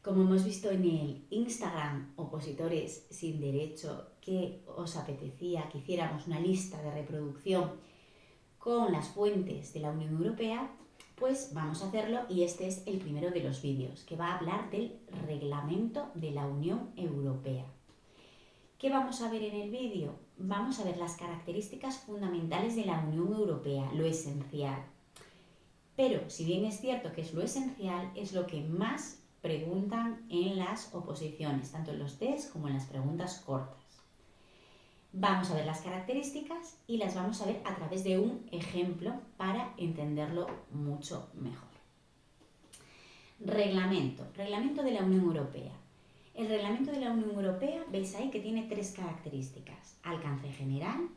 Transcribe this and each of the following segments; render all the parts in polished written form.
Como hemos visto en el Instagram Opositores sin Derecho, que os apetecía que hiciéramos una lista de reproducción con las fuentes de la Unión Europea, pues vamos a hacerlo y este es el primero de los vídeos, que va a hablar del Reglamento de la Unión Europea. ¿Qué vamos a ver en el vídeo? Vamos a ver las características fundamentales de la Unión Europea, lo esencial. Pero, si bien es cierto que es lo esencial, es lo que más preguntan en las oposiciones, tanto en los test como en las preguntas cortas. Vamos a ver las características y las vamos a ver a través de un ejemplo para entenderlo mucho mejor. Reglamento de la Unión Europea. El Reglamento de la Unión Europea, veis ahí que tiene tres características: alcance general,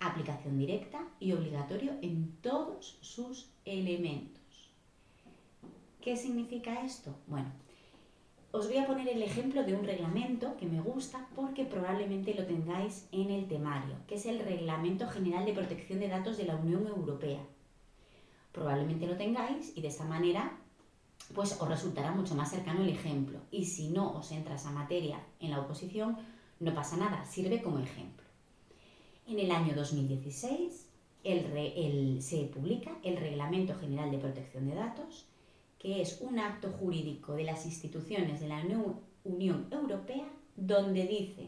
aplicación directa y obligatorio en todos sus elementos. ¿Qué significa esto? Bueno, os voy a poner el ejemplo de un reglamento que me gusta porque probablemente lo tengáis en el temario, que es el Reglamento General de Protección de Datos de la Unión Europea. Probablemente lo tengáis y de esta manera pues os resultará mucho más cercano el ejemplo. Y si no os entra esa materia en la oposición, no pasa nada, sirve como ejemplo. En el año 2016 se publica el Reglamento General de Protección de Datos, que es un acto jurídico de las instituciones de la Unión Europea donde dice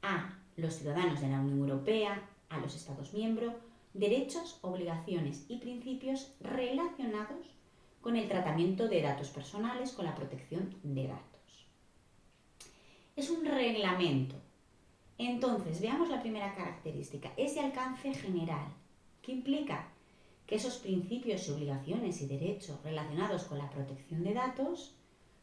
a los ciudadanos de la Unión Europea, a los Estados miembros, derechos, obligaciones y principios relacionados con el tratamiento de datos personales, con la protección de datos. Es un reglamento. Entonces, veamos la primera característica. Es de alcance general. ¿Qué implica? Que esos principios y obligaciones y derechos relacionados con la protección de datos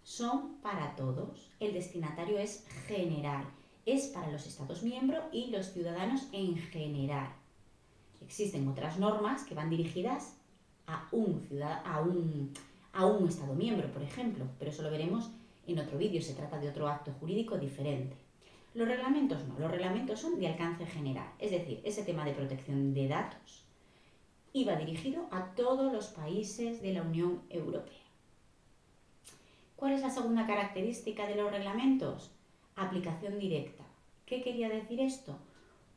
son para todos. El destinatario es general, es para los Estados miembros y los ciudadanos en general. Existen otras normas que van dirigidas a un Estado miembro, por ejemplo, pero eso lo veremos en otro vídeo, se trata de otro acto jurídico diferente. Los reglamentos no, los reglamentos son de alcance general, es decir, ese tema de protección de datos iba dirigido a todos los países de la Unión Europea. ¿Cuál es la segunda característica de los reglamentos? Aplicación directa. ¿Qué quería decir esto?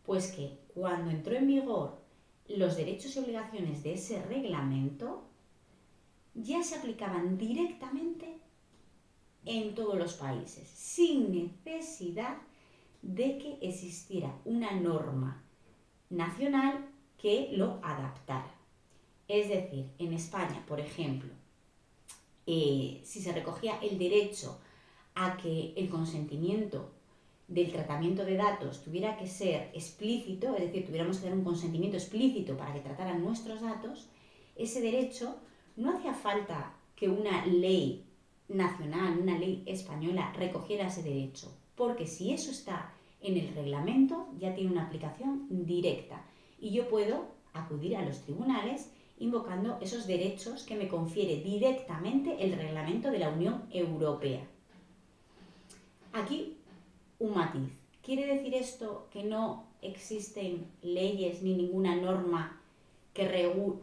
Pues que cuando entró en vigor los derechos y obligaciones de ese reglamento, ya se aplicaban directamente en todos los países, sin necesidad de que existiera una norma nacional que lo adaptara. Es decir, en España, por ejemplo, si se recogía el derecho a que el consentimiento del tratamiento de datos tuviera que ser explícito, es decir, tuviéramos que dar un consentimiento explícito para que trataran nuestros datos, ese derecho no hacía falta que una ley nacional, una ley española, recogiera ese derecho, porque si eso está en el reglamento, ya tiene una aplicación directa y yo puedo acudir a los tribunales invocando esos derechos que me confiere directamente el reglamento de la Unión Europea. Aquí un matiz. ¿Quiere decir esto que no existen leyes ni ninguna norma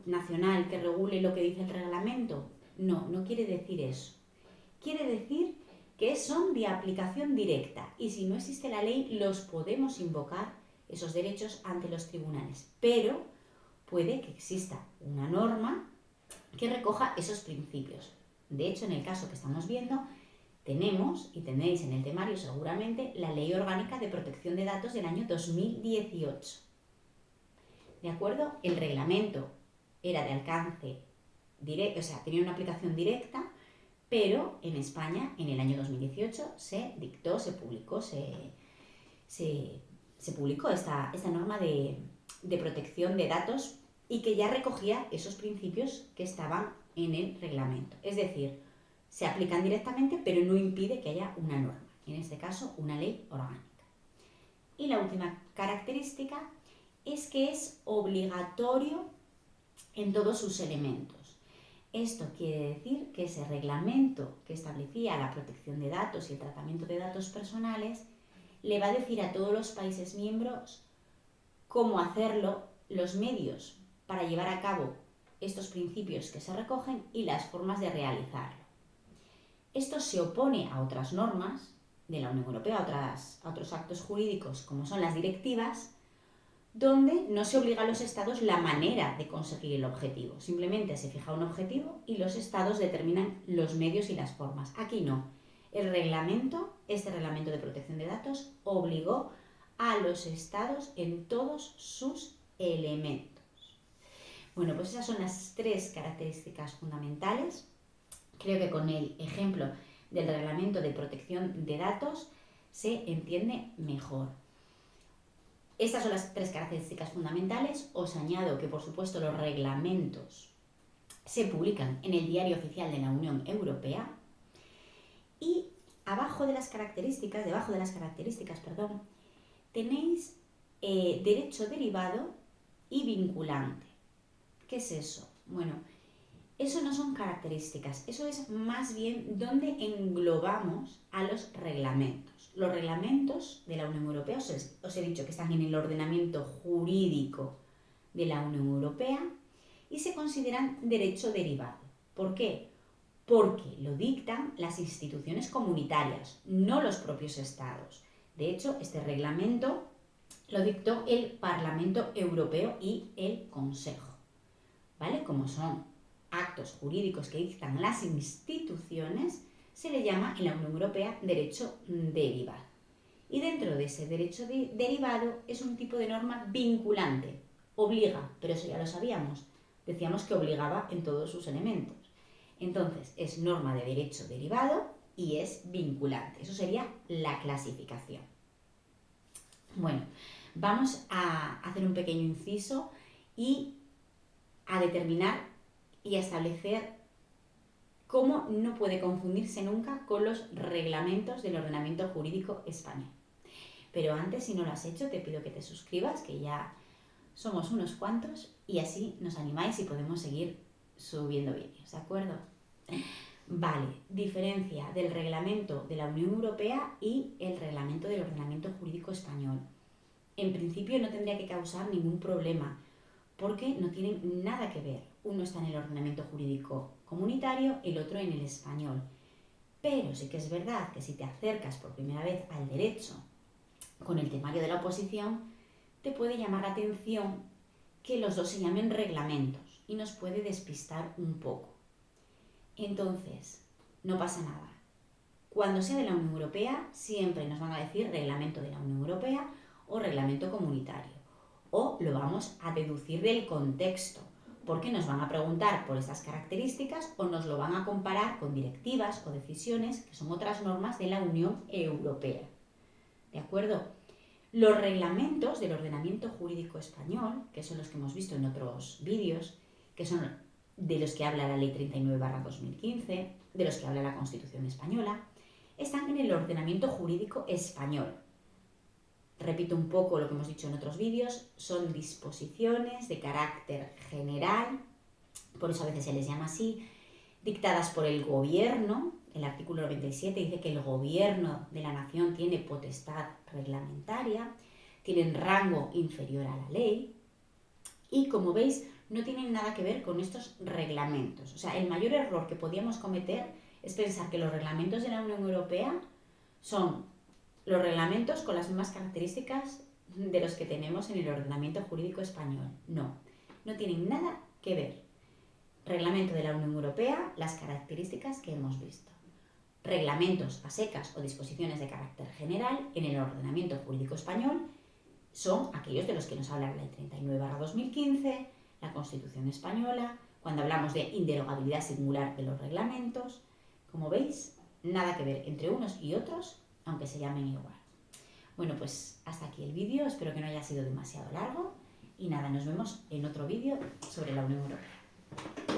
nacional que regule lo que dice el reglamento? No, no quiere decir eso. Quiere decir que son de aplicación directa y si no existe la ley los podemos invocar esos derechos ante los tribunales, pero puede que exista una norma que recoja esos principios. De hecho, en el caso que estamos viendo, tenemos, y tenéis en el temario seguramente, la Ley Orgánica de Protección de Datos del año 2018. ¿De acuerdo? El reglamento era de alcance directo, o sea, tenía una aplicación directa, pero en España, en el año 2018, se dictó, se publicó esta norma de protección de datos y que ya recogía esos principios que estaban en el reglamento. Es decir, se aplican directamente, pero no impide que haya una norma, en este caso una ley orgánica. Y la última característica es que es obligatorio en todos sus elementos. Esto quiere decir que ese reglamento que establecía la protección de datos y el tratamiento de datos personales le va a decir a todos los países miembros cómo hacerlo, los medios para llevar a cabo estos principios que se recogen y las formas de realizarlo. Esto se opone a otras normas de la Unión Europea, a otros actos jurídicos como son las directivas, donde no se obliga a los estados la manera de conseguir el objetivo. Simplemente se fija un objetivo y los estados determinan los medios y las formas. Aquí no. Este reglamento de protección de datos, obligó a los estados en todos sus elementos. Bueno, pues esas son las 3 características fundamentales. Creo que con el ejemplo del reglamento de protección de datos se entiende mejor. Estas son las 3 características fundamentales. Os añado que, por supuesto, los reglamentos se publican en el Diario Oficial de la Unión Europea y debajo de las características, tenéis derecho derivado y vinculante. ¿Qué es eso? Bueno, eso no son características, eso es más bien donde englobamos a los reglamentos. Los reglamentos de la Unión Europea, os he dicho que están en el ordenamiento jurídico de la Unión Europea y se consideran derecho derivado. ¿Por qué? Porque lo dictan las instituciones comunitarias, no los propios estados. De hecho, este reglamento lo dictó el Parlamento Europeo y el Consejo, ¿vale? Como son actos jurídicos que dictan las instituciones, se le llama en la Unión Europea derecho derivado. Y dentro de ese derecho derivado es un tipo de norma vinculante, obliga, pero eso ya lo sabíamos, decíamos que obligaba en todos sus elementos. Entonces, es norma de derecho derivado y es vinculante. Eso sería la clasificación. Bueno, vamos a hacer un pequeño inciso y a determinar y a establecer cómo no puede confundirse nunca con los reglamentos del ordenamiento jurídico español. Pero antes, si no lo has hecho, te pido que te suscribas, que ya somos unos cuantos, y así nos animáis y podemos seguir subiendo vídeos, ¿de acuerdo? Vale, diferencia del reglamento de la Unión Europea y el reglamento del ordenamiento jurídico español. En principio no tendría que causar ningún problema, porque no tienen nada que ver. Uno está en el ordenamiento jurídico comunitario, el otro en el español. Pero sí que es verdad que si te acercas por primera vez al derecho con el temario de la oposición, te puede llamar la atención que los dos se llamen reglamentos y nos puede despistar un poco. Entonces, no pasa nada. Cuando sea de la Unión Europea, siempre nos van a decir reglamento de la Unión Europea o reglamento comunitario. O lo vamos a deducir del contexto, porque nos van a preguntar por estas características o nos lo van a comparar con directivas o decisiones que son otras normas de la Unión Europea. ¿De acuerdo? Los reglamentos del ordenamiento jurídico español, que son los que hemos visto en otros vídeos, que son de los que habla la Ley 39/2015, de los que habla la Constitución española, están en el ordenamiento jurídico español. Repito un poco lo que hemos dicho en otros vídeos, son disposiciones de carácter general, por eso a veces se les llama así, dictadas por el gobierno. El artículo 97 dice que el gobierno de la nación tiene potestad reglamentaria, tienen rango inferior a la ley y, como veis, no tienen nada que ver con estos reglamentos. O sea, el mayor error que podíamos cometer es pensar que los reglamentos de la Unión Europea son los reglamentos con las mismas características de los que tenemos en el ordenamiento jurídico español. No, no tienen nada que ver. Reglamento de la Unión Europea, las características que hemos visto. Reglamentos a secas o disposiciones de carácter general en el ordenamiento jurídico español son aquellos de los que nos habla la Ley 39/2015, la Constitución española, cuando hablamos de inderogabilidad singular de los reglamentos. Como veis, nada que ver entre unos y otros, aunque se llamen igual. Bueno, pues hasta aquí el vídeo, espero que no haya sido demasiado largo y nada, nos vemos en otro vídeo sobre la Unión Europea.